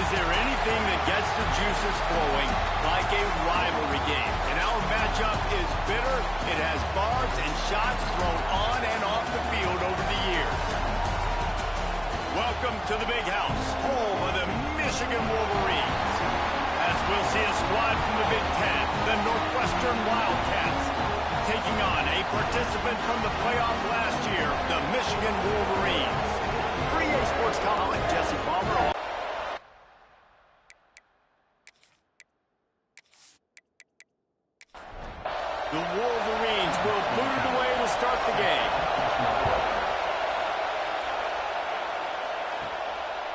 Is there anything that gets the juices flowing like a rivalry game? And our matchup is bitter. It has barbs and shots thrown on and off the field over the years. Welcome to the Big House, home of the Michigan Wolverines. As we'll see a squad from the Big Ten, the Northwestern Wildcats, taking on a participant from the playoff last year, the Michigan Wolverines. For EA Sports College, Jesse Palmer. The Wolverines will boot it away to start the game.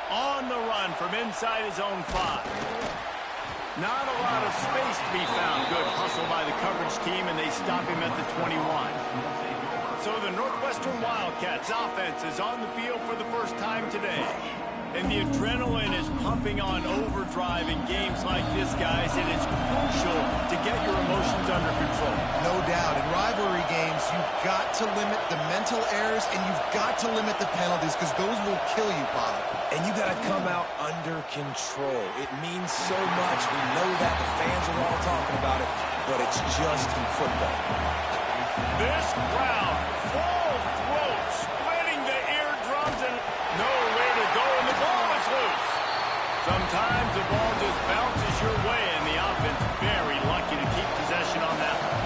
On the run from inside his own 5. Not a lot of space to be found. Good hustle by the coverage team, and they stop him at the 21. So the Northwestern Wildcats offense is on the field for the first time today. And the adrenaline is pumping on overdrive in games like this, guys. It is crucial to get your emotions under control. No doubt. In rivalry games, you've got to limit the mental errors, and you've got to limit the penalties, because those will kill you, Bob. And you got to come out under control. It means so much. We know that. The fans are all talking about it, but it's just football. This crowd, full throat, splitting the eardrums, and nowhere to go, and the ball is loose. Sometimes the ball just bounces your way, and the offense very lucky to keep possession on that one.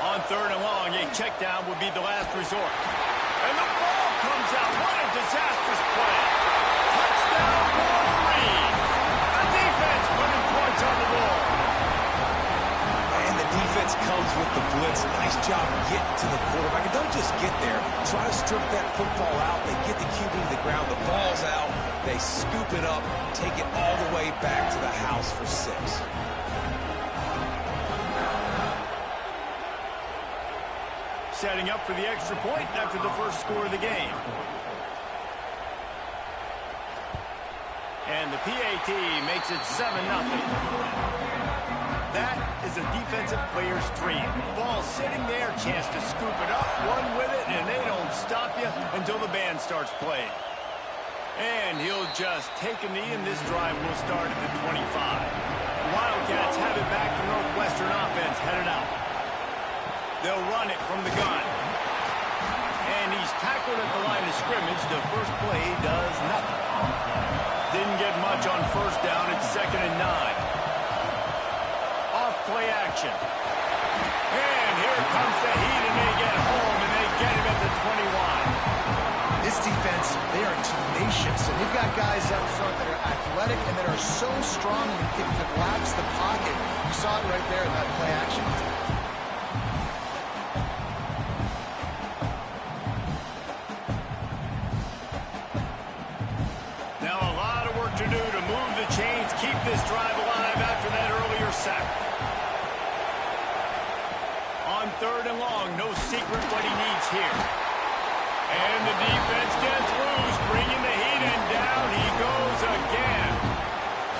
On 3rd and long, a check down would be the last resort. And the ball comes out. What a disastrous play. Touchdown, Wolverines. The defense putting points on the board. And the defense comes with the blitz. Nice job getting to the quarterback. And don't just get there. Try to strip that football out. They get the QB to the ground. The ball's out. They scoop it up, take it all the way back to the house for 6. Setting up for the extra point after the first score of the game. And the PAT makes it 7-0. That is a defensive player's dream. Ball sitting there, chance to scoop it up, run with it, and they don't stop you until the band starts playing. And he'll just take a knee, and this drive will start at the 25. Wildcats have it back. The Northwestern offense headed out. They'll run it from the gun. And he's tackled at the line of scrimmage. The first play does nothing. Didn't get much on first down. It's 2nd and 9. Off play action. And here comes the heat, and they get home, and they get him at the 21. This defense, they are tenacious, and they've got guys up front that are athletic and that are so strong and can collapse the pocket. You saw it right there in that play action. Keep this drive alive after that earlier sack. On 3rd and long, no secret what he needs here. And the defense gets loose, bringing the heat, and down he goes again.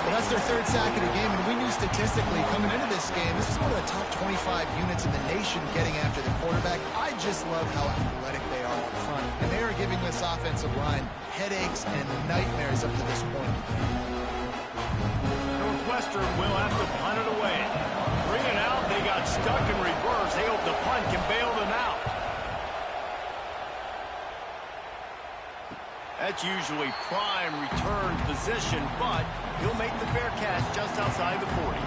Well, that's their 3rd sack of the game, and we knew statistically coming into this game, this is one of the top 25 units in the nation getting after the quarterback. I just love how athletic they are up front, and they are giving this offensive line headaches and nightmares up to this point. Northwestern will have to punt it away. Bring it out. They got stuck in reverse. They hope the punt can bail them out. That's usually prime return position, but he'll make the fair catch just outside the 40.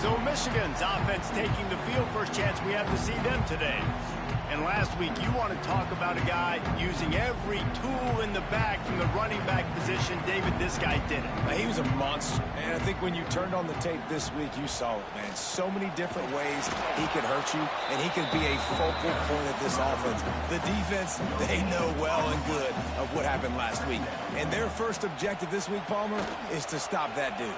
So Michigan's offense taking the field. First chance we have to see them today. And last week, you want to talk about a guy using every tool in the bag from the running back position. David, this guy did it. He was a monster. And I think when you turned on the tape this week, you saw it, man. So many different ways he could hurt you, and he could be a focal point of this offense. The defense, they know well and good of what happened last week. And their first objective this week, Palmer, is to stop that dude.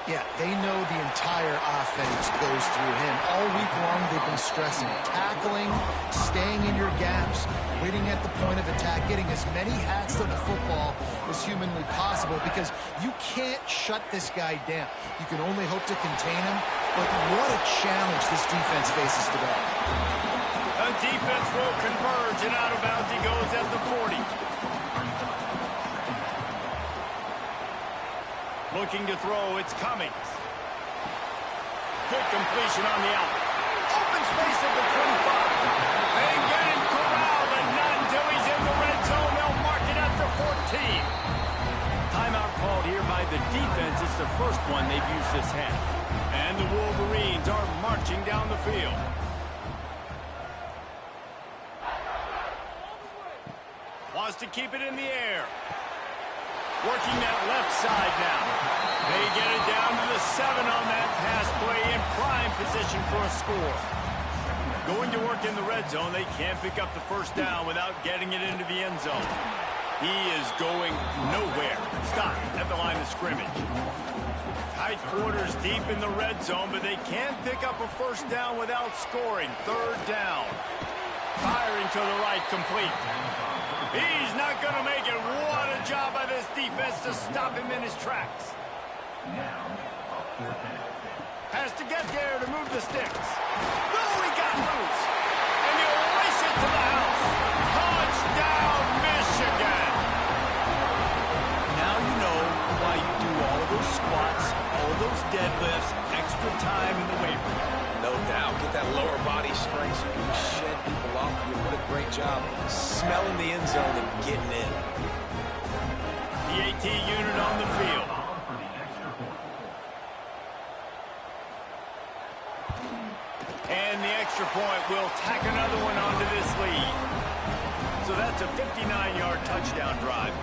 Yeah, they know the entire offense goes through him. All week long, they've been stressing tackling, staying in your gaps, waiting at the point of attack, getting as many hats to the football as humanly possible, because you can't shut this guy down. You can only hope to contain him, but what a challenge this defense faces today. The defense will converge, and out of bounds he goes at the 40. Looking to throw, it's Cummings. Good completion on the out. Open space at the 25. They get him corralled, but not until he's in the red zone. They'll mark it at the 14. Timeout called here by the defense. It's the first one they've used this half. And the Wolverines are marching down the field. Wants to keep it in the air. Working that left side now. They get it down to the 7 on that pass play in prime position for a score. Going to work in the red zone. They can't pick up the first down without getting it into the end zone. He is going nowhere. Stop at the line of scrimmage. Tight quarters deep in the red zone, but they can't pick up a first down without scoring. Third down. Firing to the right, complete. He's not going to make it. What a job by this defense to stop him in his tracks. Has to get there to move the sticks. Oh, he got loose. And he'll race it to the house. Touchdown, Michigan. Now you know why you do all of those squats, all of those deadlifts, extra time in the weight room. No doubt. Get that lower body strength so you can shed people off you. What a great job smelling the end zone and getting in. The AT unit on the field. And the extra point will tack another one onto this lead. So that's a 59-yard touchdown drive.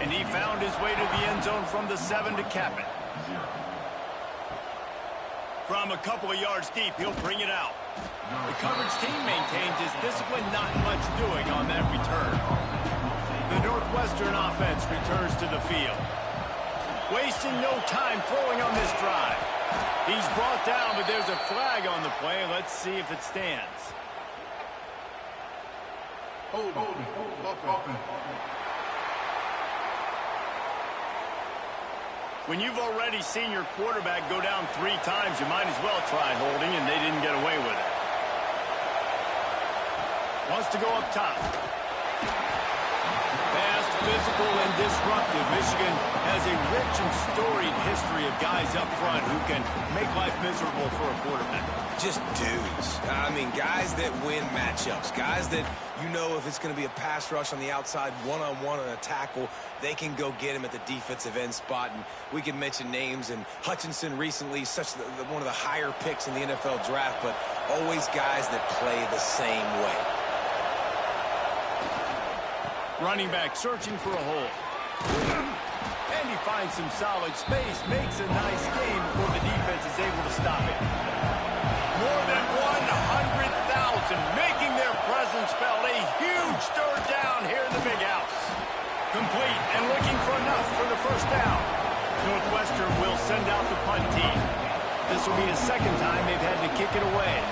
And he found his way to the end zone from the 7 to cap it. From a couple of yards deep, he'll bring it out. The coverage team maintains his discipline, not much doing on that return. The Northwestern offense returns to the field. Wasting no time throwing on this drive. He's brought down, but there's a flag on the play. Let's see if it stands. When you've already seen your quarterback go down 3 times, you might as well try holding, and they didn't get away with it. Wants to go up top. Fast, physical, and disruptive. Michigan has a rich and storied history of guys up front who can make life miserable for a quarterback. Just dudes. I mean, guys that win matchups. Guys that, you know, if it's going to be a pass rush on the outside, one-on-one on a tackle, they can go get him at the defensive end spot. And we can mention names. And Hutchinson recently, one of the higher picks in the NFL draft, but always guys that play the same way. Running back searching for a hole. And he finds some solid space, makes a nice game before the defense is able to stop it. More than 100,000 making their presence felt. A huge third down here in the big house. Complete and looking for enough for the first down. Northwestern will send out the punt team. This will be the second time they've had to kick it away.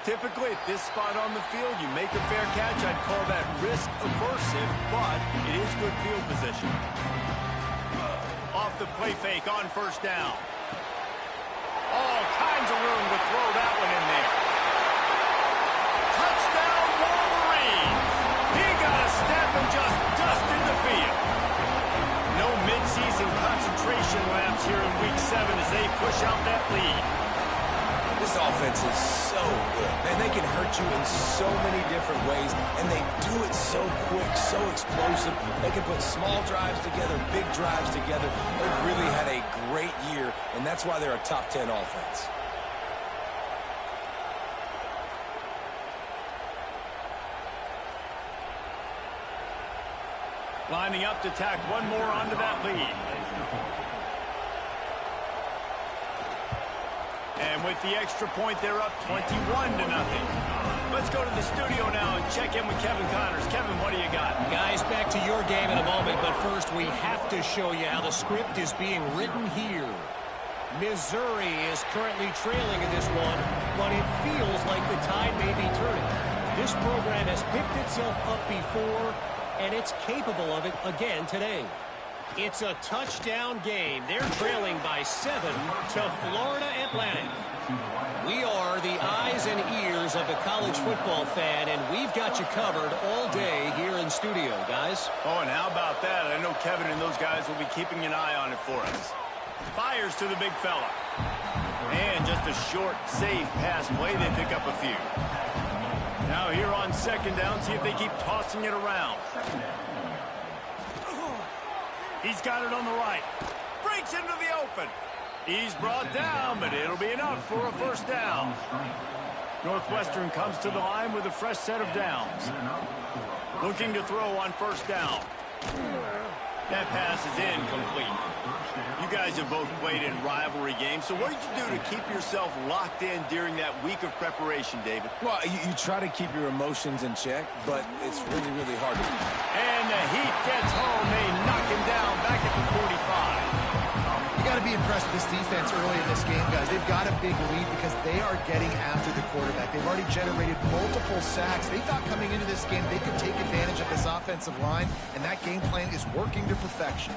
Typically, at this spot on the field, you make a fair catch. I'd call that risk-aversive, but it is good field position. Off the play fake on first down. All kinds of room to throw that one in there. Touchdown, Wolverines! He got a step and just dusted the field. No mid-season concentration laps here in Week 7 as they push out that lead. This offense is so good. Man, they can hurt you in so many different ways, and they do it so quick, so explosive. They can put small drives together, big drives together. They've really had a great year, and that's why they're a top 10 offense. Lining up to tack one more onto that lead. And with the extra point, they're up 21-0. Let's go to the studio now and check in with Kevin Connors. Kevin, what do you got? Guys, back to your game in a moment, but first we have to show you how the script is being written here. Missouri is currently trailing in this one, but it feels like the tide may be turning. This program has picked itself up before, and it's capable of it again today. It's a touchdown game. They're trailing by 7 to Florida Atlantic. We are the eyes and ears of the college football fan, and we've got you covered all day here in studio, guys. guys. Oh, and how about that? I know Kevin and those guys will be keeping an eye on it for us. Fires to the big fella. And just a short, safe pass play. They pick up a few. Now here on second down, see if they keep tossing it around. He's got it on the right. Breaks into the open. He's brought down, but it'll be enough for a first down. Northwestern comes to the line with a fresh set of downs. Looking to throw on first down. That pass is incomplete. You guys have both played in rivalry games, so what did you do to keep yourself locked in during that week of preparation, David? Well, you try to keep your emotions in check, but it's really, really hard to do. And the Heat gets home. They knock him down back at the 45. You got to be impressed with this defense early in this game, guys. They've got a big lead because they are getting after the quarterback. They've already generated multiple sacks. They thought coming into this game they could take advantage of this offensive line, and that game plan is working to perfection.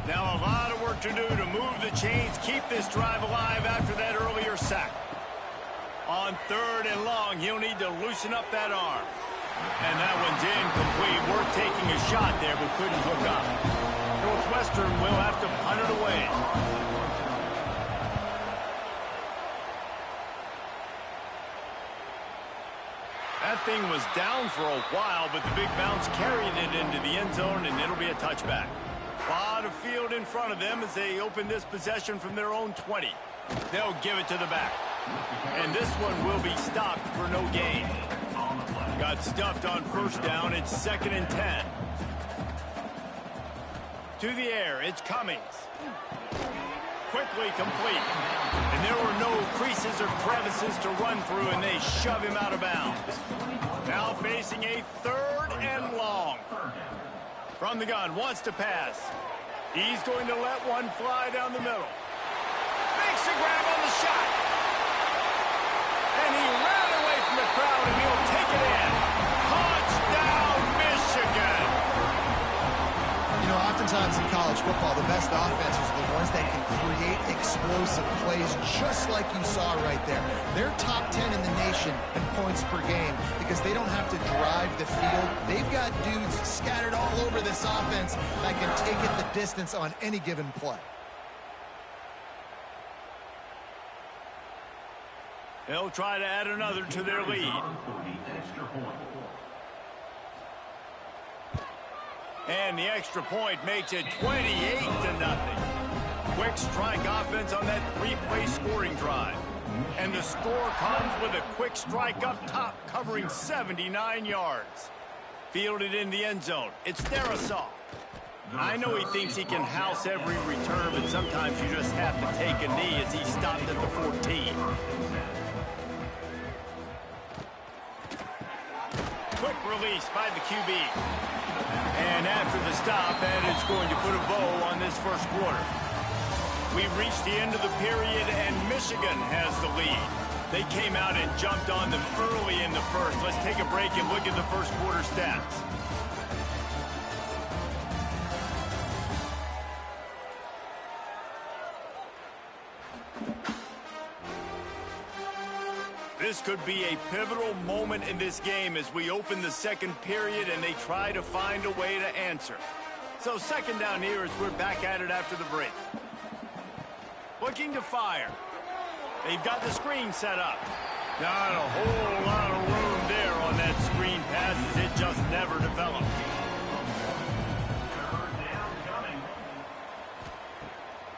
Now a lot of work to do to move the chains, keep this drive alive after that earlier sack. On third and long, he'll need to loosen up that arm. And that one's incomplete. Worth taking a shot there, but couldn't hook up. Northwestern will have to punt it away. That thing was down for a while, but the big bounce carried it into the end zone, and it'll be a touchback. A lot of field in front of them as they open this possession from their own 20. They'll give it to the back. And this one will be stopped for no gain. Got stuffed on first down. It's 2nd and 10. To the air, it's Cummings. Quickly complete. And there were no creases or crevices to run through, and they shove him out of bounds. Now facing a 3rd and long. From the gun, wants to pass. He's going to let one fly down the middle. Makes a grab on the shot. And he ran away from the crowd, and he'll take it in. Touchdown, Michigan! You know, oftentimes in college football, the best offenses are the ones that can create explosive plays, just like you saw right there. They're top 10 in the nation in points per game because they don't have to drive the field. They've got dudes scattered all over this offense that can take it the distance on any given play. They'll try to add another to their lead. And the extra point makes it 28-0. Quick strike offense on that 3-play scoring drive. And the score comes with a quick strike up top covering 79 yards. Fielded in the end zone. It's Darisaw. I know he thinks he can house every return, but sometimes you just have to take a knee as he stopped at the 14. Quick release by the QB. And after the stop, that is going to put a bow on this first quarter. We've reached the end of the period, and Michigan has the lead. They came out and jumped on them early in the first. Let's take a break and look at the first quarter stats. This could be a pivotal moment in this game as we open the second period and they try to find a way to answer. So second down here as we're back at it after the break. Looking to fire. They've got the screen set up. Not a whole lot of room there on that screen pass as it just never developed.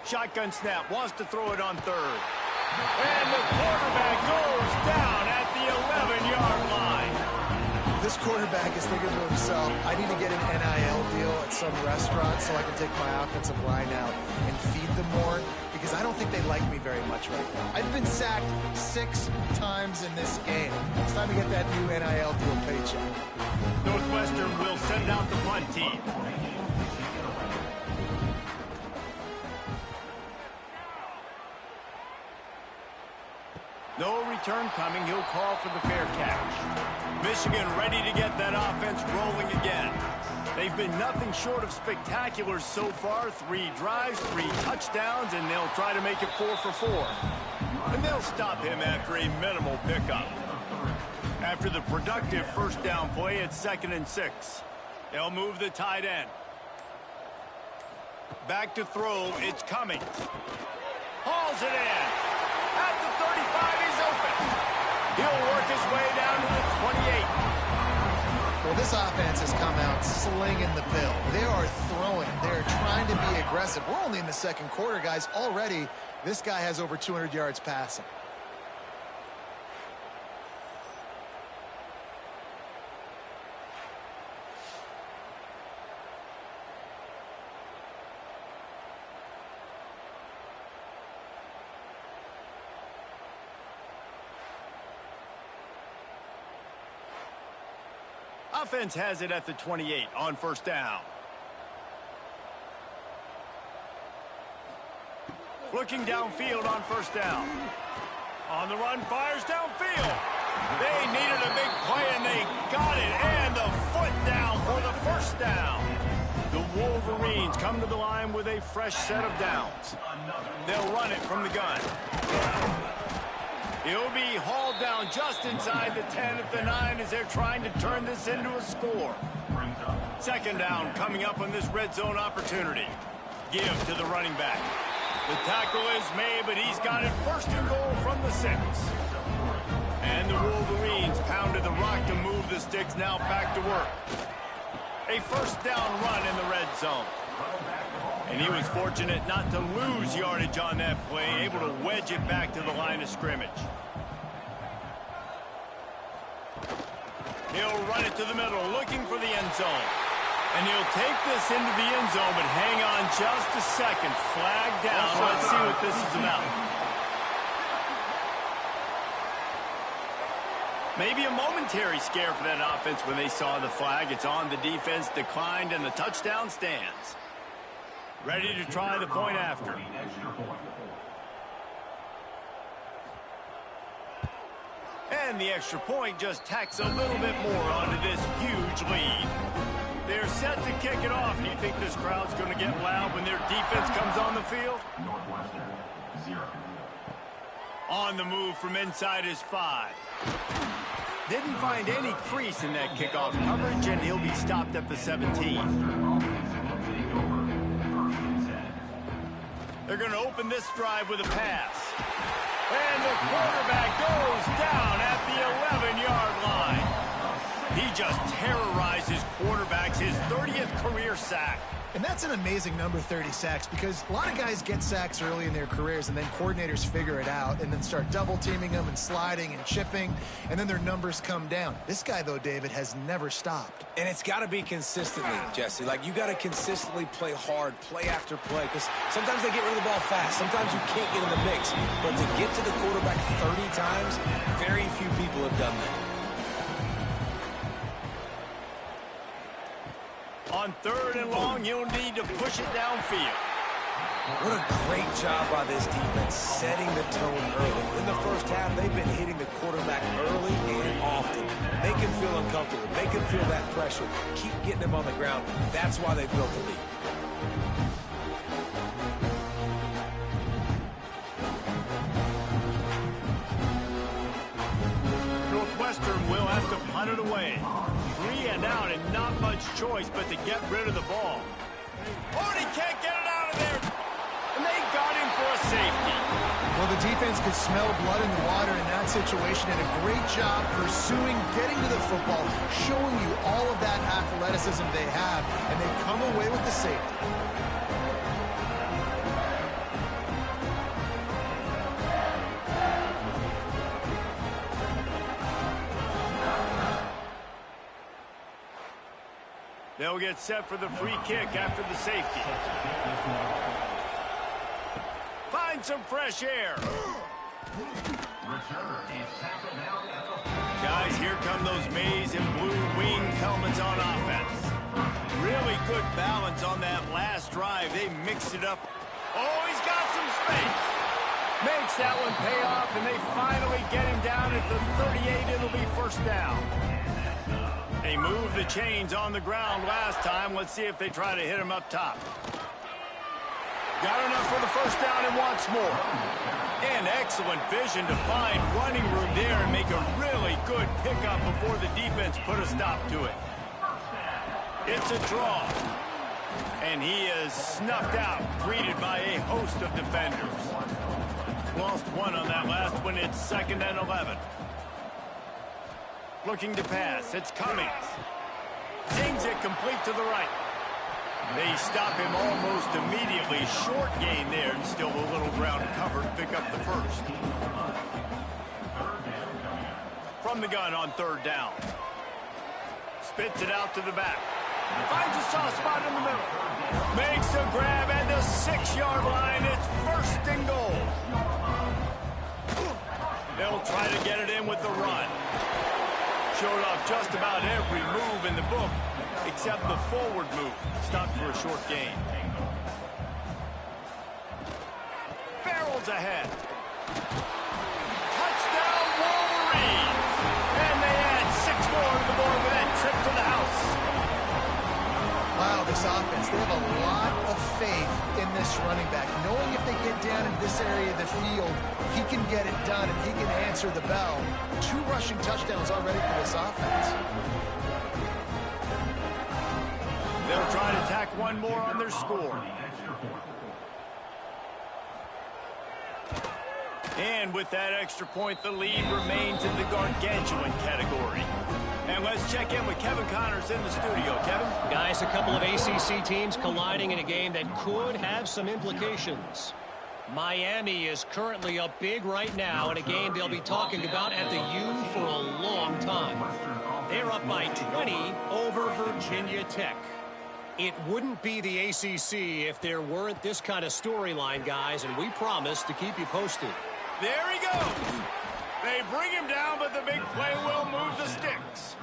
Shotgun snap, wants to throw it on third. And the quarterback goes down at the 11-yard line. This quarterback is thinking to himself, I need to get an NIL deal at some restaurant so I can take my offensive line out and feed them more, because I don't think they like me very much right now. I've been sacked 6 times in this game. It's time to get that new NIL deal paycheck. Northwestern will send out the punt team. No return coming. He'll call for the fair catch. Michigan ready to get that offense rolling again. They've been nothing short of spectacular so far. 3 drives, 3 touchdowns, and they'll try to make it 4 for 4. And they'll stop him after a minimal pickup. After the productive first down play, it's 2nd and 6. They'll move the tight end. Back to throw, it's Cummings. Hauls it in. At the 35, he's open. He'll work his way down to the 28. Well, this offense has come out slinging the pill. They are throwing. They're trying to be aggressive. We're only in the second quarter, guys. Already, this guy has over 200 yards passing. Offense has it at the 28 on first down. Looking downfield on first down. On the run, fires downfield. They needed a big play, and they got it. And the foot down for the first down. The Wolverines come to the line with a fresh set of downs. They'll run it from the gun. He'll be hauled down just inside the 10 at the 9 as they're trying to turn this into a score. Second down coming up on this red zone opportunity. Give to the running back. The tackle is made, but he's got it 1st and goal from the 6. And the Wolverines pounded the rock to move the sticks, now back to work. A first down run in the red zone. And he was fortunate not to lose yardage on that play, able to wedge it back to the line of scrimmage. He'll run it to the middle, looking for the end zone. And he'll take this into the end zone, but hang on just a second. Flag down. Let's see what this is about. Maybe a momentary scare for that offense when they saw the flag. It's on, the defense declined, and the touchdown stands. Ready to try the point after. And the extra point just tacks a little bit more onto this huge lead. They're set to kick it off. Do you think this crowd's going to get loud when their defense comes on the field? Northwestern, 0. On the move from inside his 5. Didn't find any crease in that kickoff coverage, and he'll be stopped at the 17. They're going to open this drive with a pass. And the quarterback goes down at the 11-yard line. He just terrorized his quarterbacks, his 30th career sack. And that's an amazing number, 30 sacks, because a lot of guys get sacks early in their careers, and then coordinators figure it out and then start double-teaming them and sliding and chipping, and then their numbers come down. This guy, though, David, has never stopped. And it's got to be consistently, Jesse. Like, you got to consistently play hard, play after play, because sometimes they get rid of the ball fast. Sometimes you can't get in the mix. But to get to the quarterback 30 times, very few people have done that. On 3rd and long, you'll need to push it downfield. What a great job by this defense, setting the tone early. In the first half, they've been hitting the quarterback early and often. Make him feel uncomfortable. Make him feel that pressure. Keep getting him on the ground. That's why they built the lead. Northwestern will have to punt it away. 3 and out, and not much choice but to get rid of the ball. Oh, he can't get it out of there. And they got him for a safety. Well, the defense could smell blood in the water in that situation, and a great job pursuing, getting to the football, showing you all of that athleticism they have, and they come away with the safety. They'll get set for the free kick after the safety. Find some fresh air. Guys, here come those maize and blue wing helmets on offense. Really good balance on that last drive. They mixed it up. Oh, he's got some space. Makes that one pay off, and they finally get him down at the 38. It'll be first down. They moved the chains on the ground last time. Let's see if they try to hit him up top. Got enough for the first down and wants more. And excellent vision to find running room there and make a really good pickup before the defense put a stop to it. It's a draw. And he is snuffed out, greeted by a host of defenders. Lost one on that last one. It's 2nd and 11. Looking to pass. It's Cummings. Zings it complete to the right. They stop him almost immediately. Short gain there, and still a little ground cover to pick up the first. From the gun on 3rd down. Spits it out to the back. Finds a soft spot in the middle. Makes a grab at the 6-yard line. It's 1st and goal. They'll try to get it in with the run. Showed off just about every move in the book, except the forward move. Stopped for a short gain. Barrels ahead. Touchdown, Wolverines! And they add 6 more to the board with that trip to the house. Wow, this offense, they have a lot of faith in this running back. Knowing if they get down in this area of the field, he can get it done and he can answer the bell. 2 rushing touchdowns already for this offense. They'll try to tack one more on their score. And with that extra point, the lead remains in the gargantuan category. And let's check in with Kevin Connors in the studio. Kevin? Guys, a couple of ACC teams colliding in a game that could have some implications. Miami is currently up big right now in a game they'll be talking about at the U for a long time. They're up by 20 over Virginia Tech. It wouldn't be the ACC if there weren't this kind of storyline, guys, and we promise to keep you posted. There he goes. They bring him down, but the big play will move the sticks.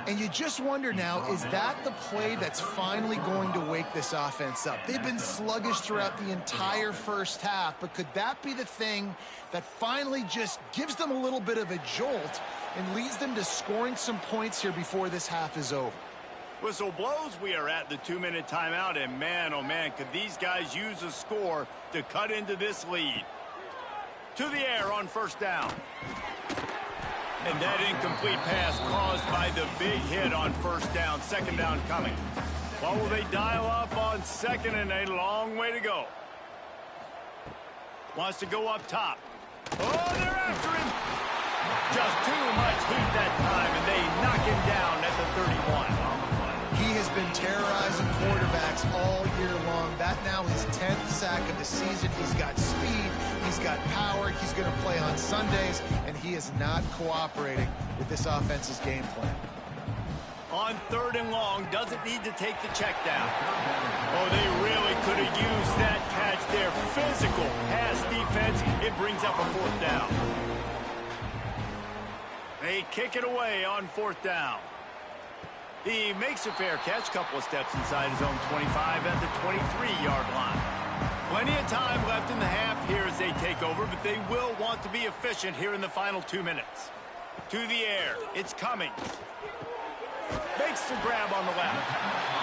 And you just wonder now, is that the play that's finally going to wake this offense up? They've been sluggish throughout the entire first half, but could that be the thing that finally just gives them a little bit of a jolt and leads them to scoring some points here before this half is over? Whistle blows. We are at the 2-minute timeout, and man, oh man, could these guys use a score to cut into this lead. To the air on 1st down. And that incomplete pass caused by the big hit on 1st down. 2nd down coming. Well, will they dial up on 2nd and a long way to go? Wants to go up top. Oh, they're after him. Just too much heat that time, and they knock him down at the 31. He has been terrorizing quarterbacks all year long. That now his 10th sack of the season. He's got speed. He's got power. He's going to play on Sundays, and he is not cooperating with this offense's game plan. On 3rd and long, doesn't need to take the check down. Oh, they really could have used that catch there. Physical pass defense. It brings up a 4th down. They kick it away on 4th down. He makes a fair catch, couple of steps inside his own 25 at the 23-yard line. Plenty of time left in the half here as they take over, but they will want to be efficient here in the final 2 minutes. To the air, it's Cummings. Makes the grab on the left.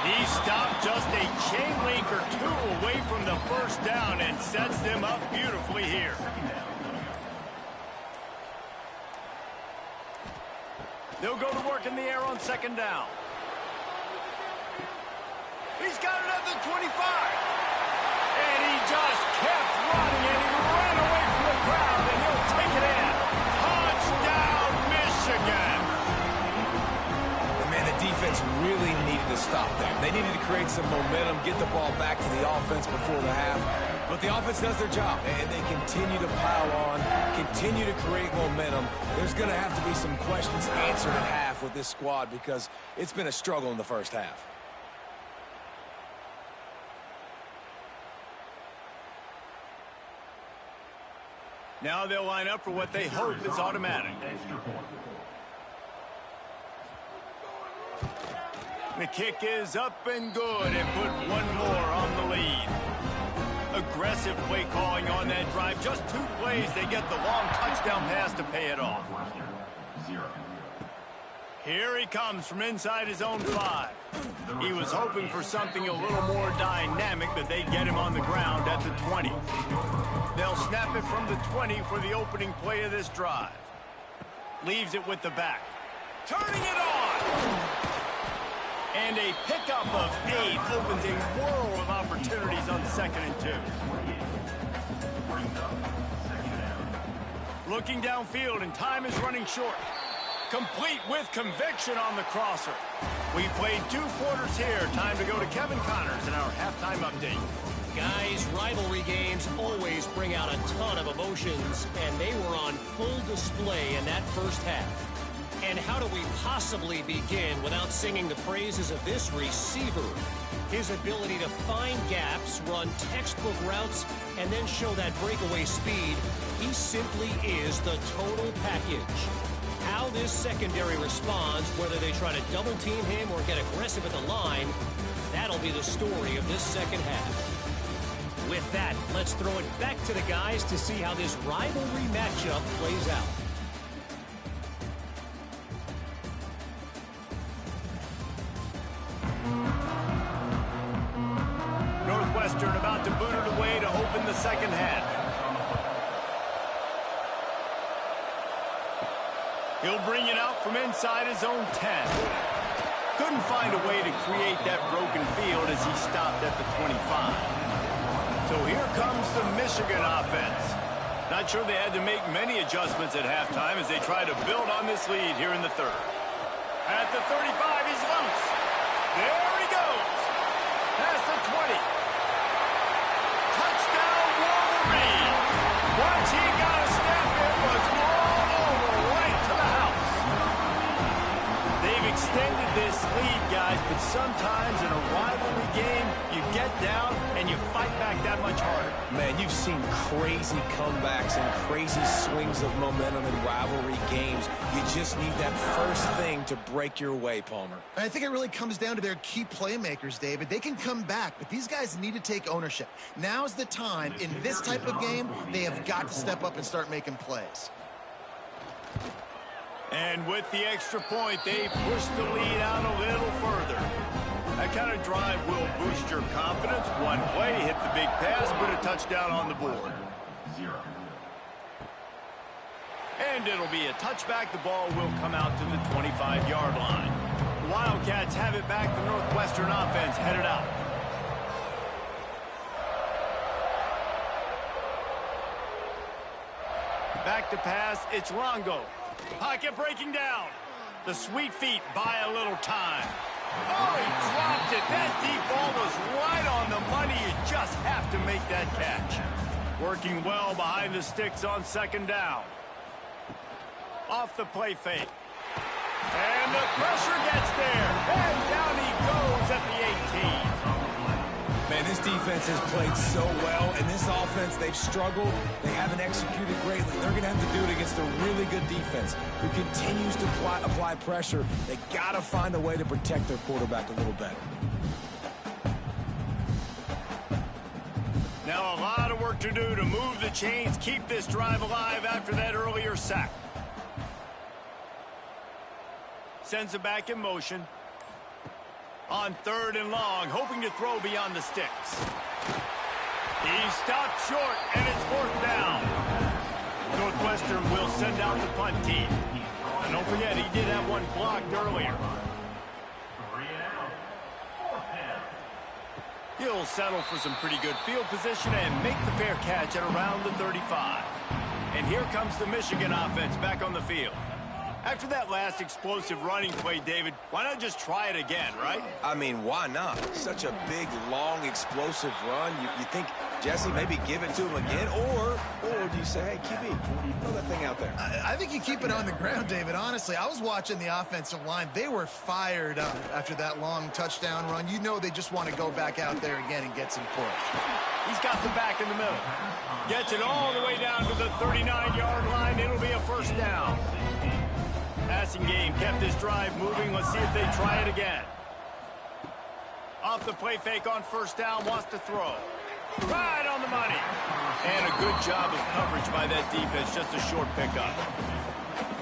He stopped just a chain link or 2 away from the 1st down and sets them up beautifully here. They'll go to work in the air on 2nd down. He's got it at the 25. And he just kept running, and he ran away from the crowd, and he'll take it in. Touchdown, Michigan. And man, the defense really needed to stop there. They needed to create some momentum, get the ball back to the offense before the half. But the offense does their job, and they continue to pile on, continue to create momentum. There's going to have to be some questions answered at half with this squad because it's been a struggle in the first half. Now they'll line up for what they hope is automatic. The kick is up and good, and put one more on the lead. Aggressive play calling on that drive. Just 2 plays, they get the long touchdown pass to pay it off. Here he comes from inside his own 5. He was hoping for something a little more dynamic, but they get him on the ground at the 20. They'll snap it from the 20 for the opening play of this drive. Leaves it with the back. Turning it on! And a pickup of 8 opens a world of opportunities on 2nd and 2. Looking downfield, and time is running short. Complete with conviction on the crosser. We played 2 quarters here. Time to go to Kevin Connors in our halftime update. Guys, rivalry games always bring out a ton of emotions, and they were on full display in that first half. And how do we possibly begin without singing the praises of this receiver? His ability to find gaps, run textbook routes, and then show that breakaway speed. He simply is the total package. How this secondary responds, whether they try to double team him or get aggressive at the line, that'll be the story of this second half. With that, let's throw it back to the guys to see how this rivalry matchup plays out. Northwestern about to boot it away to open the second half. He'll bring it out from inside his own 10. Couldn't find a way to create that broken field as he stopped at the 25. So here comes the Michigan offense. Not sure they had to make many adjustments at halftime as they try to build on this lead here in the third. At the 35, he's loose. There he goes. Past the 20. Touchdown, Wolverines. Once he got a step, it was all over right to the house. They've extended this lead, guys, but sometimes in a rivalry game, you get down and you fight back that much harder. Man, you've seen crazy comebacks and crazy swings of momentum in rivalry games. You just need that first thing to break your way, Palmer. I think it really comes down to their key playmakers, David. They can come back, but these guys need to take ownership. Now's the time. In this type of game, they have got to step up and start making plays. And with the extra point, they push the lead out a little further. That kind of drive will boost your confidence. One play, hit the big pass, put a touchdown on the board. 0. And it'll be a touchback. The ball will come out to the 25-yard line. The Wildcats have it back. The Northwestern offense headed out. Back to pass. It's Longo. Pocket breaking down. The sweet feet buy a little time. Oh, he dropped it. That deep ball was right on the money. You just have to make that catch. Working well behind the sticks on 2nd down. Off the play fake. And the pressure gets there. And down he goes at the 18. Man, this defense has played so well, and this offense, they've struggled. They haven't executed greatly. They're going to have to do it against a really good defense who continues to apply pressure. They got to find a way to protect their quarterback a little better. Now a lot of work to do to move the chains, keep this drive alive after that earlier sack. Sends it back in motion. On 3rd and long, hoping to throw beyond the sticks. He stopped short, and it's 4th down. Northwestern will send out the punt team. And don't forget, he did have one blocked earlier. 3 and out. 4th down. He'll settle for some pretty good field position and make the fair catch at around the 35. And here comes the Michigan offense back on the field. After that last explosive running play, David, why not just try it again, right? I mean, why not? Such a big, long, explosive run. You think, Jesse, maybe give it to him again? Or do you say, hey, QB, throw that thing out there? I think you keep it on the ground, David. Honestly, I was watching the offensive line. They were fired up after that long touchdown run. You know they just want to go back out there again and get some points. He's got the back in the middle. Gets it all the way down to the 39-yard line. It'll be a 1st down. Passing game kept this drive moving. Let's see if they try it again. Off the play fake on 1st down, wants to throw. Right on the money. And a good job of coverage by that defense, just a short pickup.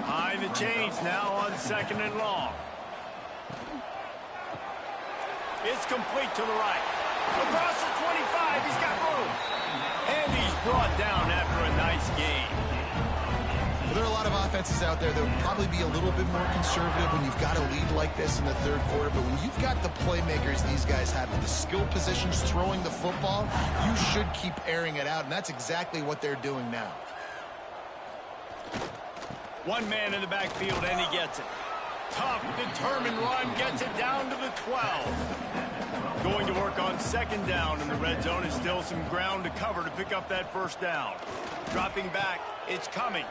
Behind the chains now on 2nd and long. It's complete to the right. Across the 25, he's got room. And he's brought down after a nice gain. There are a lot of offenses out there that would probably be a little bit more conservative when you've got a lead like this in the third quarter. But when you've got the playmakers these guys have in the skill positions throwing the football, you should keep airing it out. And that's exactly what they're doing now. One man in the backfield, and he gets it. Tough, determined run, gets it down to the 12. Going to work on second down in the red zone. Is still some ground to cover to pick up that first down. Dropping back, it's Cummings.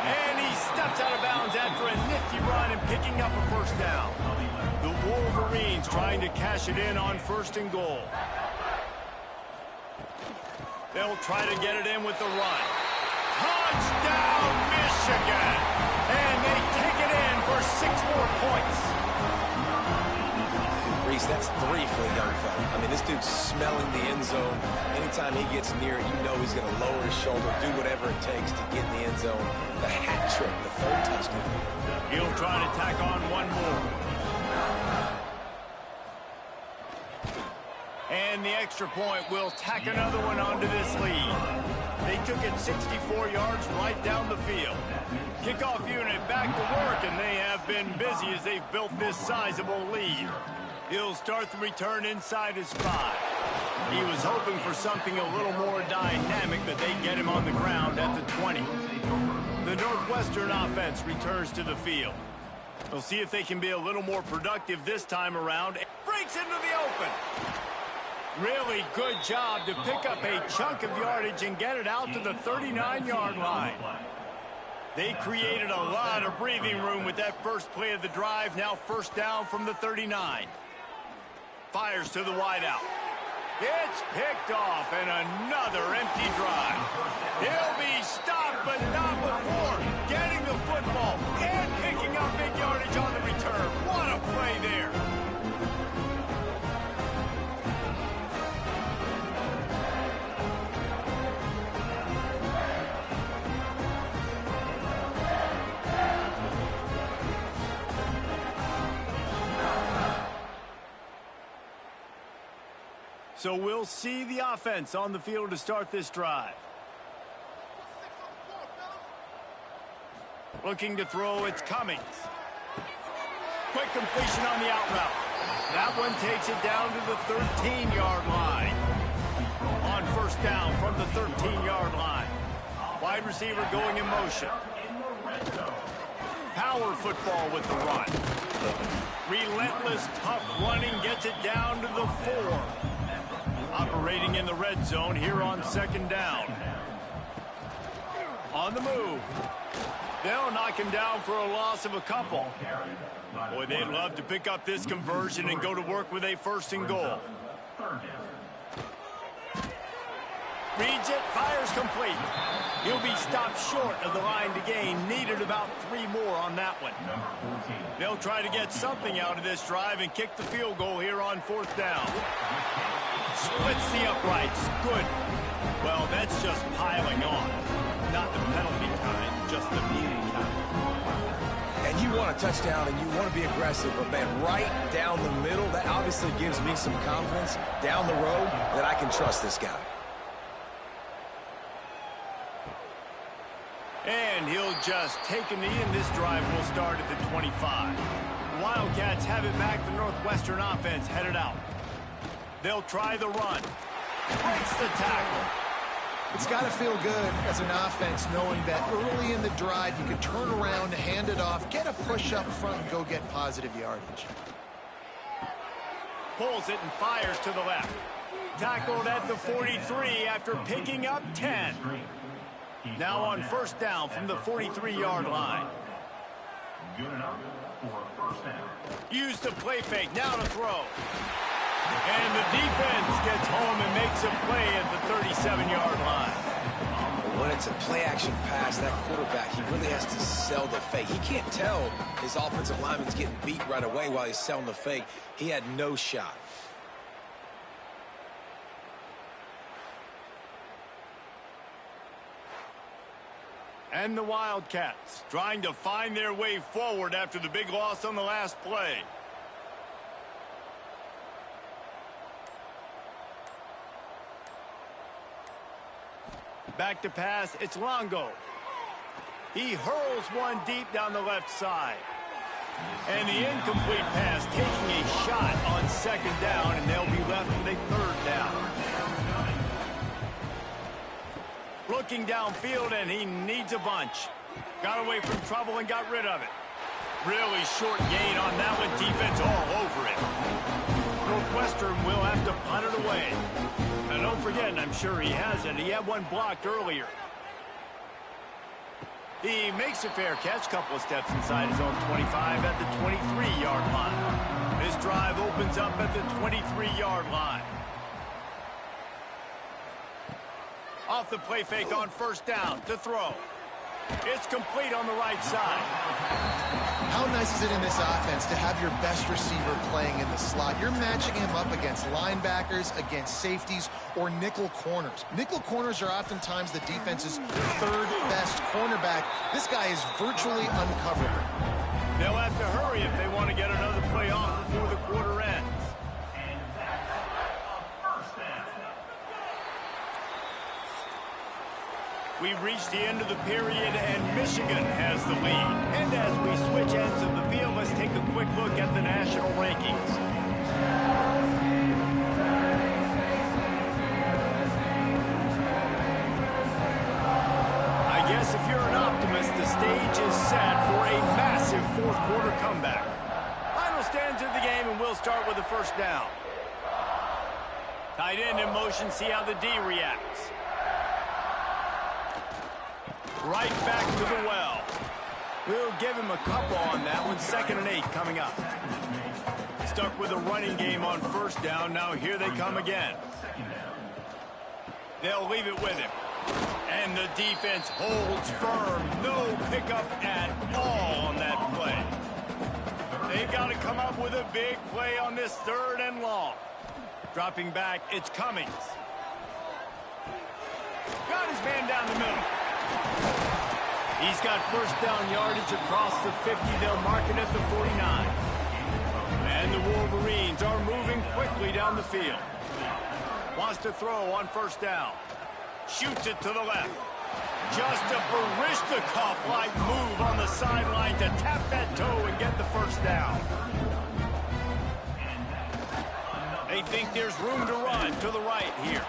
And he steps out of bounds after a nifty run and picking up a first down. The Wolverines trying to cash it in on first and goal. They'll try to get it in with the run. Touchdown, Michigan! And they take it in for 6 more points. Reese, that's 3 for the young fella. I mean, this dude's smelling the end zone. Anytime he gets near it, you know he's going to lower his shoulder, do whatever it takes to get in the end zone. The hat trick, the 3rd touchdown. He'll try to tack on one more. And the extra point will tack another one onto this lead. They took it 64 yards right down the field. Kickoff unit back to work, and they have been busy as they've built this sizable lead. He'll start the return inside his 5. He was hoping for something a little more dynamic, but they get him on the ground at the 20. The Northwestern offense returns to the field. They'll see if they can be a little more productive this time around. It breaks into the open. Really good job to pick up a chunk of yardage and get it out to the 39-yard line. They created a lot of breathing room with that first play of the drive. Now first down from the 39. Fires to the wideout. It's picked off, and another empty drive. He'll be stopped, but not before getting the football and picking up big yardage on the return. What a play there. So we'll see the offense on the field to start this drive. Looking to throw, it's Cummings. Quick completion on the out route. That one takes it down to the 13-yard line. On first down from the 13-yard line. Wide receiver going in motion. Power football with the run. Relentless, tough running gets it down to the 4. Operating in the red zone here on second down. On the move. They'll knock him down for a loss of a couple. Boy, they'd love to pick up this conversion and go to work with a first and goal. Reads it, fires complete. He'll be stopped short of the line to gain. Needed about 3 more on that one. They'll try to get something out of this drive and kick the field goal here on fourth down. Splits the uprights. Good. Well, that's just piling on. Not the penalty kind, just the meaning kind. And you want a touchdown and you want to be aggressive, but man, right down the middle, that obviously gives me some confidence down the road that I can trust this guy. And he'll just take a knee, and this drive will start at the 25. The Wildcats have it back. The Northwestern offense headed out. They'll try the run. Breaks the tackle. It's got to feel good as an offense knowing that early in the drive you can turn around, hand it off, get a push up front, and go get positive yardage. Pulls it and fires to the left. Tackled at the 43 after picking up 10. Now on first down from the 43-yard line. Use the play fake. Now to throw. And the defense gets home and makes a play at the 37-yard line. When it's a play-action pass, that quarterback, he really has to sell the fake. He can't tell his offensive lineman's getting beat right away while he's selling the fake. He had no shot. And the Wildcats trying to find their way forward after the big loss on the last play. Back to pass, it's Longo. He hurls one deep down the left side. And the incomplete pass taking a shot on second down, and they'll be left with a third down. Looking downfield, and he needs a bunch. Got away from trouble and got rid of it. Really short gain on that one. Defense all over it. Northwestern will have to punt it away. Now don't forget, and I'm sure he has it, he had one blocked earlier. He makes a fair catch, couple of steps inside his own 25 at the 23-yard line. This drive opens up at the 23-yard line. Off the play fake on first down to throw. It's complete on the right side. How nice is it in this offense to have your best receiver playing in the slot? You're matching him up against linebackers, against safeties, or nickel corners. Nickel corners are oftentimes the defense's third best cornerback. This guy is virtually uncoverable. They'll have to hurry if they want to get another play off before the quarter ends. We've reached the end of the period, and Michigan has the lead. And as we switch ends of the field, let's take a quick look at the national rankings. I guess if you're an optimist, the stage is set for a massive fourth quarter comeback. Final stands of the game, and we'll start with the first down. Tight end in motion, see how the D reacts. Right back to the well. We'll give him a couple on that one. 2nd and 8 coming up. Stuck with a running game on first down. Now here they come again. They'll leave it with him. And the defense holds firm. No pickup at all on that play. They've got to come up with a big play on this 3rd and long. Dropping back, it's Cummings. Got his man down the middle. He's got first down yardage across the 50. They'll mark it at the 49. And the Wolverines are moving quickly down the field. Wants to throw on first down. Shoots it to the left. Just a Barishnikov-like move on the sideline to tap that toe and get the first down. They think there's room to run to the right here.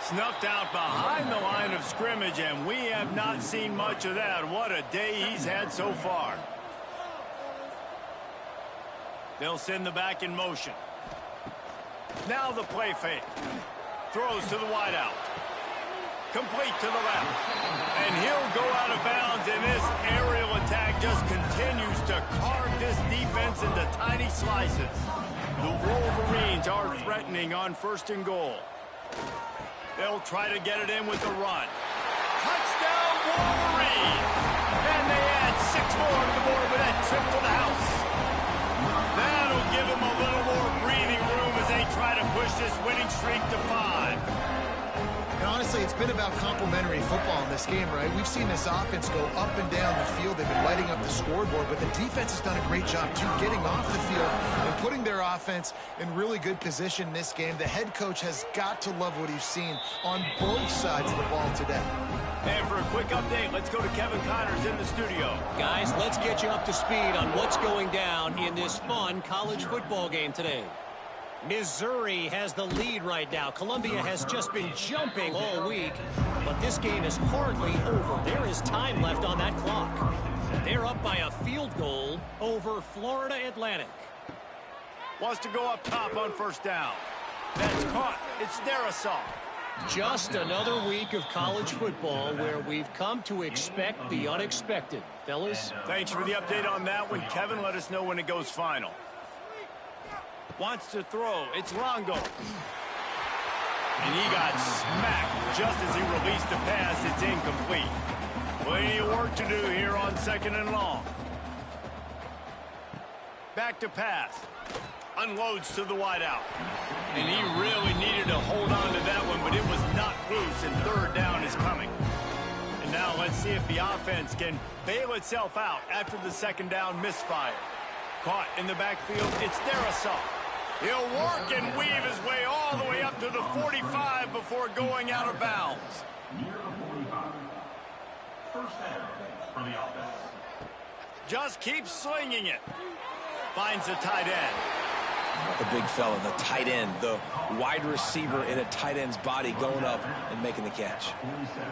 Snuffed out behind the line of scrimmage, and we have not seen much of that. What a day he's had so far. They'll send the back in motion. Now the play fake. Throws to the wideout. Complete to the left. And he'll go out of bounds, and this aerial attack just continues to carve this defense into tiny slices. The Wolverines are threatening on 1st and goal. They'll try to get it in with the run. Touchdown, Wolverines! And they add 6 more to the board with that trip to the house. That'll give them a little more breathing room as they try to push this winning streak to 5. And honestly, it's been about complementary football in this game, right? We've seen this offense go up and down the field. They've been lighting up the scoreboard, but the defense has done a great job, too, getting off the field and putting their offense in really good position in this game. The head coach has got to love what he's seen on both sides of the ball today. And for a quick update, let's go to Kevin Connors in the studio. Guys, let's get you up to speed on what's going down in this fun college football game today. Missouri has the lead right now. Columbia has just been jumping all week, but this game is hardly over. There is time left on that clock. They're up by a field goal over Florida Atlantic. Wants to go up top on first down. That's caught. It's Darrisaw. Just another week of college football where we've come to expect the unexpected. Fellas? Thanks for the update on that one, Kevin. Let us know when it goes final. Wants to throw. It's Longo. And he got smacked just as he released the pass. It's incomplete. Plenty of work to do here on 2nd and long. Back to pass. Unloads to the wideout. And he really needed to hold on to that one, but it was not loose, and 3rd down is coming. And now let's see if the offense can bail itself out after the 2nd down misfire. Caught in the backfield. It's Darrisaw. He'll work and weave his way all the way up to the 45 before going out of bounds. Near the 45. First down for the offense. Just keeps slinging it. Finds the tight end. The big fella, the tight end, the wide receiver in a tight end's body going up and making the catch. 47.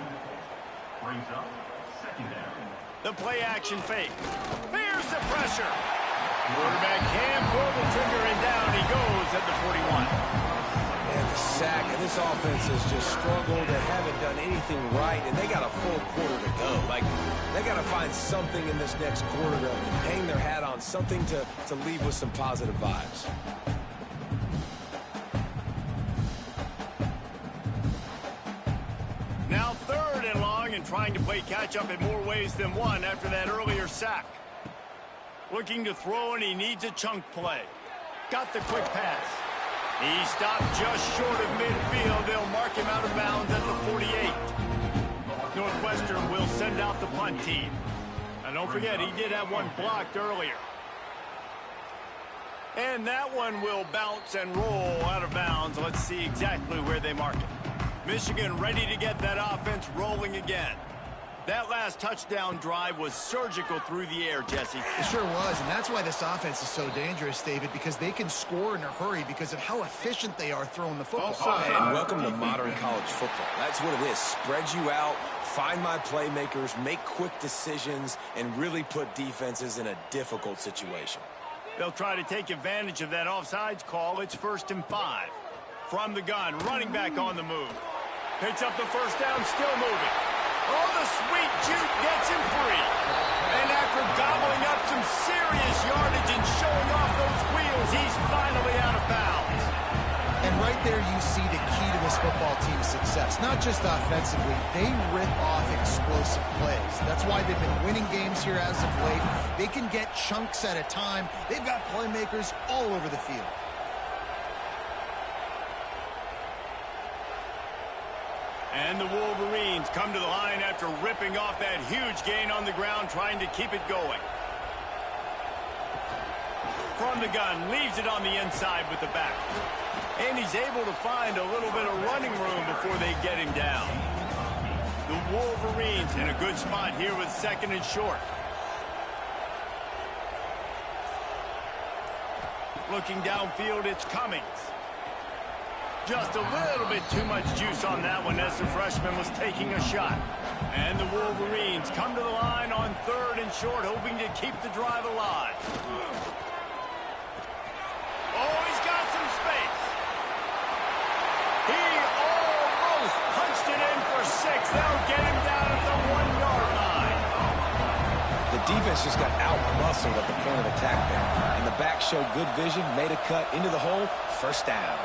Brings up second down. The play action fake. Here's the pressure. Quarterback can pull the trigger and down he goes at the 41. And the sack, and this offense has just struggled. They haven't done anything right, and they got a full quarter to go. Like, they got to find something in this next quarter to hang their hat on, something to leave with some positive vibes. Now 3rd and long and trying to play catch-up in more ways than one after that earlier sack. Looking to throw, and he needs a chunk play. Got the quick pass. He stopped just short of midfield. They'll mark him out of bounds at the 48. Northwestern will send out the punt team. And don't forget, he did have one blocked earlier. And that one will bounce and roll out of bounds. Let's see exactly where they mark it. Michigan ready to get that offense rolling again. That last touchdown drive was surgical through the air, Jesse. It sure was, and that's why this offense is so dangerous, David, because they can score in a hurry because of how efficient they are throwing the football. And welcome to modern college football. That's what it is. Spread you out, find my playmakers, make quick decisions, and really put defenses in a difficult situation. They'll try to take advantage of that offsides call. It's 1st and 5. From the gun, running back on the move. Picks up the first down, still moving. Oh, the sweet juke gets him free. And after gobbling up some serious yardage and showing off those wheels, he's finally out of bounds. And right there you see the key to this football team's success. Not just offensively, they rip off explosive plays. That's why they've been winning games here as of late. They can get chunks at a time. They've got playmakers all over the field. And the Wolverines come to the line after ripping off that huge gain on the ground, trying to keep it going. From the gun, leaves it on the inside with the back. And he's able to find a little bit of running room before they get him down. The Wolverines in a good spot here with 2nd and short. Looking downfield, it's Cummings. Just a little bit too much juice on that one as the freshman was taking a shot. And the Wolverines come to the line on 3rd and short, hoping to keep the drive alive. Oh, he's got some space. He almost punched it in for 6. That'll get him down at the 1-yard line. The defense just got out-muscled at the point of attack there. And the back showed good vision, made a cut into the hole, 1st down.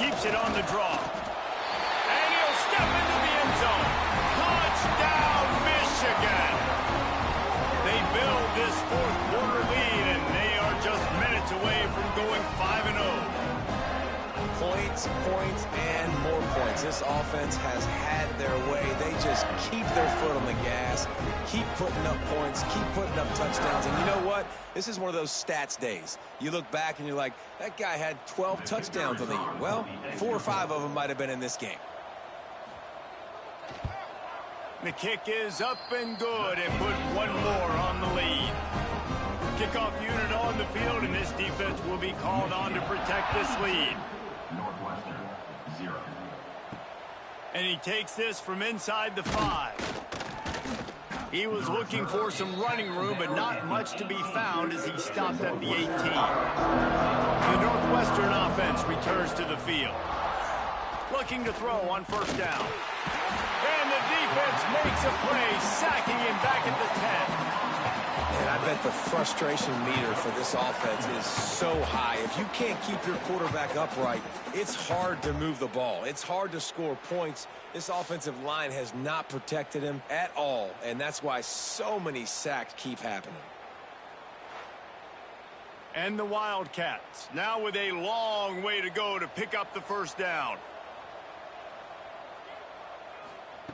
Keeps it on the draw. And he'll step into the end zone. Touchdown, Michigan. They build this 4th quarter lead, and they are just minutes away from going 5-0. Points, points, and more points. This offense has had their way. They just keep their foot on the gas, keep putting up points, keep putting up touchdowns. And you know what? This is one of those stats days. You look back and you're like, that guy had 12 touchdowns on the year. Well, 4 or 5 of them might have been in this game. The kick is up and good, and put one more on the lead. Kickoff unit on the field, and this defense will be called on to protect this lead. Northwestern, 0. And he takes this from inside the 5. He was looking for some running room, but not much to be found as he stopped at the 18. The Northwestern offense returns to the field. Looking to throw on 1st down. And the defense makes a play, sacking him back at the 10. And I bet the frustration meter for this offense is so high. If you can't keep your quarterback upright, it's hard to move the ball. It's hard to score points. This offensive line has not protected him at all, and that's why so many sacks keep happening. And the Wildcats, now with a long way to go to pick up the 1st down.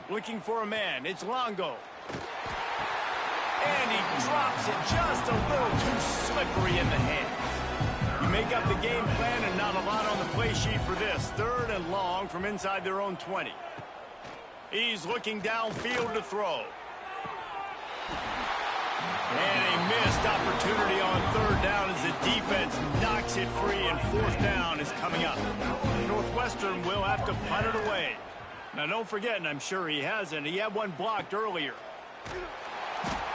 Looking for a man, it's Longo. And he drops it just a little too slippery in the hand. You make up the game plan and not a lot on the play sheet for this. 3rd and long from inside their own 20. He's looking downfield to throw. And a missed opportunity on 3rd down as the defense knocks it free, and 4th down is coming up. Northwestern will have to punt it away. Now, don't forget, and I'm sure he hasn't, he had one blocked earlier.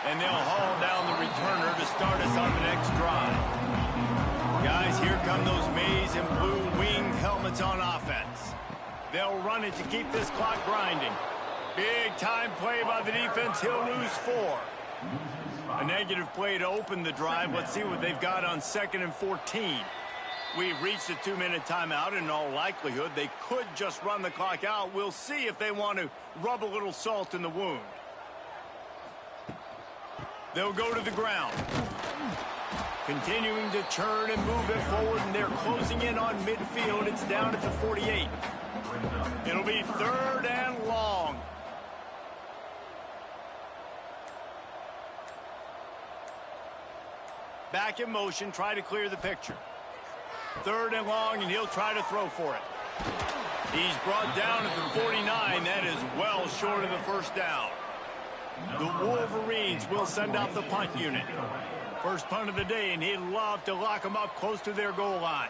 And they'll haul down the returner to start us on the next drive. Guys, here come those maize and blue winged helmets on offense. They'll run it to keep this clock grinding. Big time play by the defense. He'll lose 4. A negative play to open the drive. Let's see what they've got on 2nd and 14. We've reached a 2-minute timeout. In all likelihood, they could just run the clock out. We'll see if they want to rub a little salt in the wound. They'll go to the ground. Continuing to churn and move it forward, and they're closing in on midfield. It's down at the 48. It'll be 3rd and long. Back in motion, try to clear the picture. 3rd and long, and he'll try to throw for it. He's brought down at the 49. That is well short of the 1st down. The Wolverines will send out the punt unit. First punt of the day, and he'd love to lock them up close to their goal line.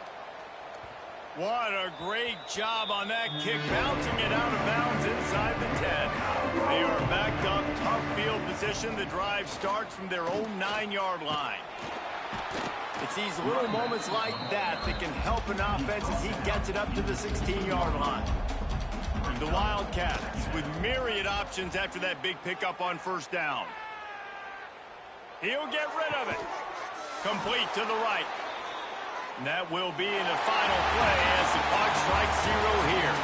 What a great job on that kick, bouncing it out of bounds inside the 10. They are backed up, tough field position. The drive starts from their own 9-yard line. It's these little moments like that that can help an offense as he gets it up to the 16-yard line. The Wildcats with myriad options after that big pickup on 1st down. He'll get rid of it. Complete to the right. And that will be in the final play as the clock strikes 0 here.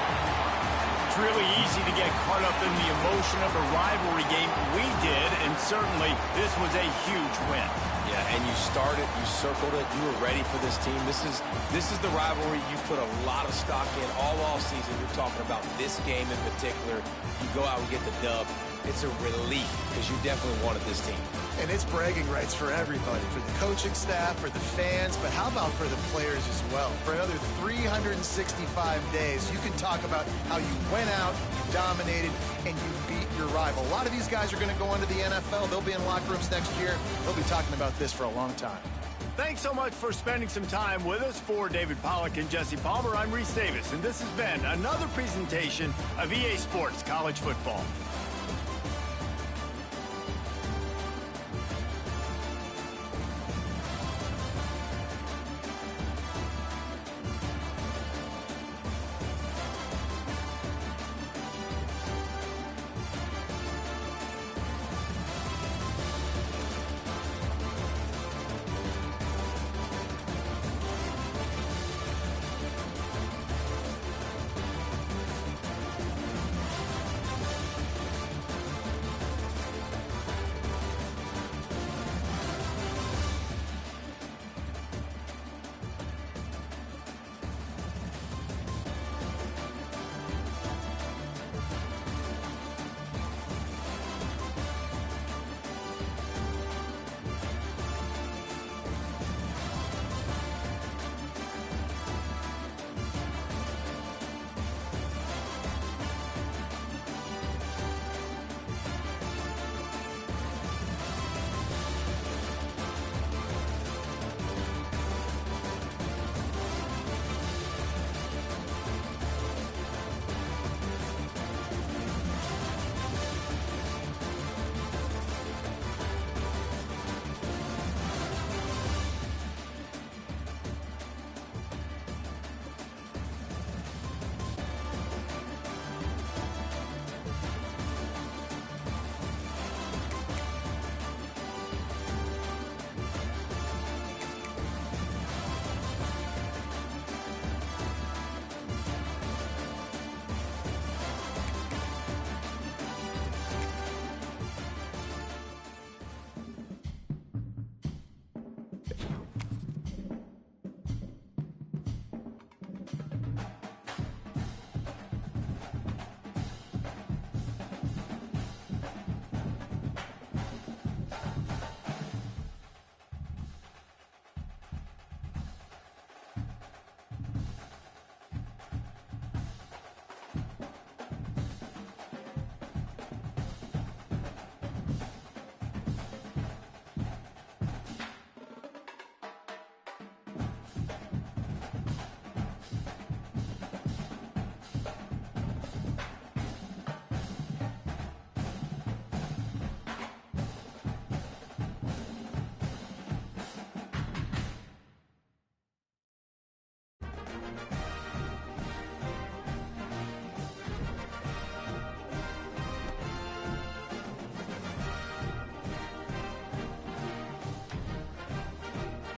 It's really easy to get caught up in the emotion of a rivalry game. We did, and certainly this was a huge win. Yeah, and you started, you circled it, you were ready for this team. This is the rivalry you put a lot of stock in all offseason. You're talking about this game in particular. You go out and get the dub. It's a relief because you definitely wanted this team. And it's bragging rights for everybody, for the coaching staff, for the fans, but how about for the players as well? For another 365 days, you can talk about how you went out, you dominated, and you beat your rival. A lot of these guys are going to go into the NFL. They'll be in locker rooms next year. They'll be talking about this for a long time. Thanks so much for spending some time with us. For David Pollack and Jesse Palmer, I'm Reese Davis, and this has been another presentation of EA Sports College Football.